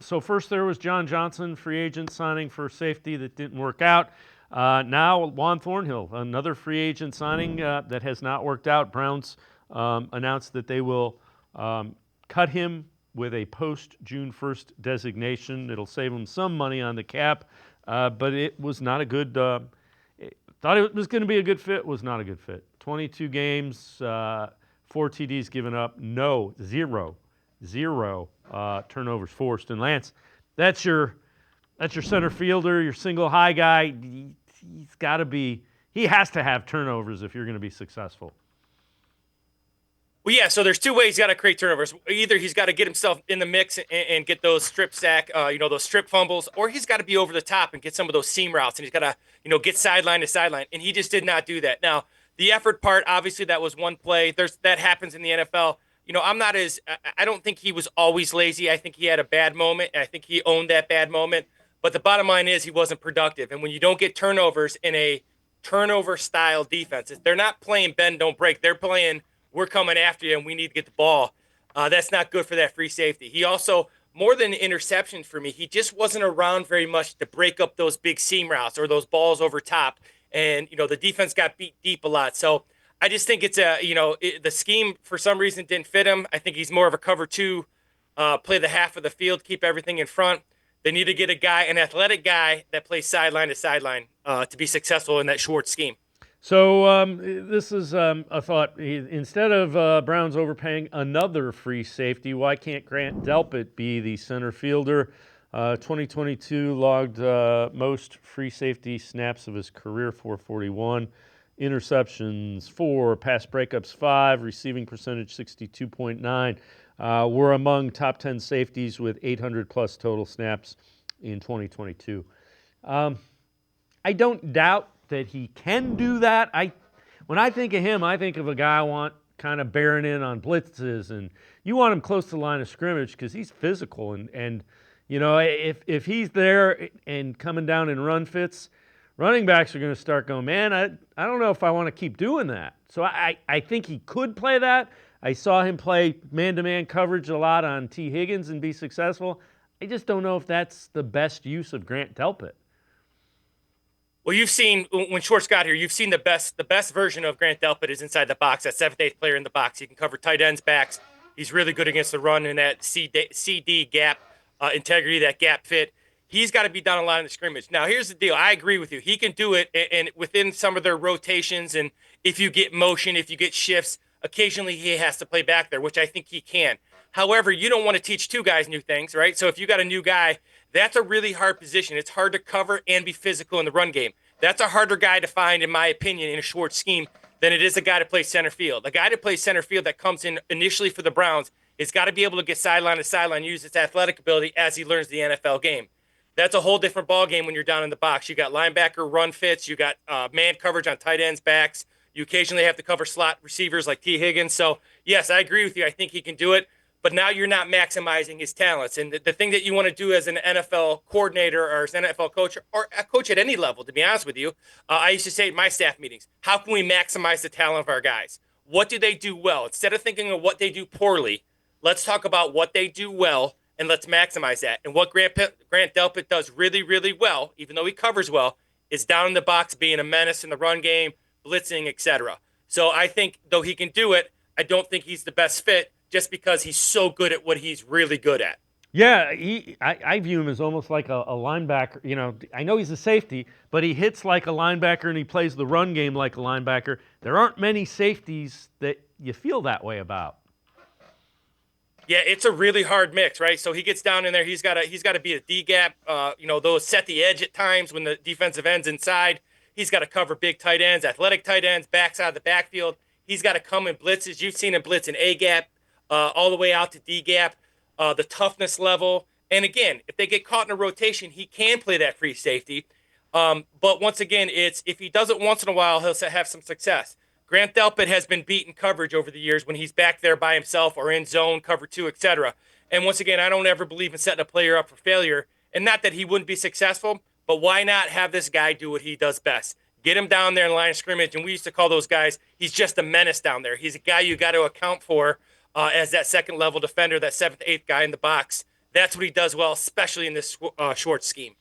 So first there was John Johnson, free agent signing for safety that didn't work out. Now Juan Thornhill, another free agent signing that has not worked out. Browns announced that they will cut him with a post-June 1st designation. It'll save them some money on the cap, but it was not a good thought it was going to be a good fit, was not a good fit. 22 games, 4 TDs given up, zero turnovers forced. And Lance, that's your center fielder, your single high guy. He has to have turnovers if you're going to be successful. Well, yeah, so there's two ways he's got to create turnovers. Either he's got to get himself in the mix and get those strip sack, those strip fumbles, or he's got to be over the top and get some of those seam routes, and he's got to, get sideline to sideline, and he just did not do that. Now, the effort part, obviously, that was one play. That happens in the NFL. I don't think he was always lazy. I think he had a bad moment, and I think he owned that bad moment. But the bottom line is he wasn't productive, and when you don't get turnovers in a turnover-style defense, they're not playing bend, don't break. They're playing we're coming after you and we need to get the ball. That's not good for that free safety. He also, more than interceptions for me, he just wasn't around very much to break up those big seam routes or those balls over top. And, the defense got beat deep a lot. So I just think it's the scheme for some reason didn't fit him. I think he's more of a cover two, play the half of the field, keep everything in front. They need to get an athletic guy that plays sideline to sideline to be successful in that short scheme. So this is a thought. Instead of Browns overpaying another free safety, why can't Grant Delpit be the center fielder? 2022 logged most free safety snaps of his career, 441. Interceptions, 4. Pass breakups, 5. Receiving percentage, 62.9. We're among top 10 safeties with 800-plus total snaps in 2022. I don't doubt that he can do that. When I think of him, I think of a guy I want kind of bearing in on blitzes, and you want him close to the line of scrimmage because he's physical, and if he's there and coming down in run fits, running backs are going to start going, man, I don't know if I want to keep doing that. So I think he could play that. I saw him play man-to-man coverage a lot on T. Higgins and be successful. I just don't know if that's the best use of Grant Delpit. Well, you've seen when Schwartz got here, you've seen the best version of Grant Delpit is inside the box, that 7th, 8th player in the box. He can cover tight ends, backs. He's really good against the run and that CD gap integrity, that gap fit. He's got to be down the line of the scrimmage. Now, here's the deal. I agree with you. He can do it, and within some of their rotations, and if you get motion, if you get shifts, occasionally he has to play back there, which I think he can. However, you don't want to teach two guys new things, right? So if you got a new guy, that's a really hard position. It's hard to cover and be physical in the run game. That's a harder guy to find, in my opinion, in a short scheme than it is a guy to play center field. A guy to play center field that comes in initially for the Browns has got to be able to get sideline to sideline, use his athletic ability as he learns the NFL game. That's a whole different ball game when you're down in the box. You got linebacker run fits. You got man coverage on tight ends, backs. You occasionally have to cover slot receivers like T. Higgins. So, yes, I agree with you. I think he can do it. But now you're not maximizing his talents. And the thing that you want to do as an NFL coordinator or as an NFL coach or a coach at any level, to be honest with you, I used to say at my staff meetings, how can we maximize the talent of our guys? What do they do well? Instead of thinking of what they do poorly, let's talk about what they do well and let's maximize that. And what Grant Delpit does really, really well, even though he covers well, is down in the box, being a menace in the run game, blitzing, etc. So I think, though he can do it, I don't think he's the best fit, just because he's so good at what he's really good at. Yeah, I view him as almost like a linebacker. I know he's a safety, but he hits like a linebacker and he plays the run game like a linebacker. There aren't many safeties that you feel that way about. Yeah, it's a really hard mix, right? So he gets down in there. He's got to be a D gap. Those set the edge at times when the defensive end's inside. He's got to cover big tight ends, athletic tight ends, backs out of the backfield. He's got to come in blitzes. You've seen him blitz in A gap. All the way out to D gap, the toughness level. And again, if they get caught in a rotation, he can play that free safety. But once again, it's if he does it once in a while, he'll have some success. Grant Delpit has been beaten coverage over the years when he's back there by himself or in zone, cover two, etc. And once again, I don't ever believe in setting a player up for failure. And not that he wouldn't be successful, but why not have this guy do what he does best? Get him down there in the line of scrimmage. And we used to call those guys, he's just a menace down there. He's a guy you got to account for as that second-level defender, that 7th, 8th guy in the box, That's what he does well, especially in this Schwartz scheme.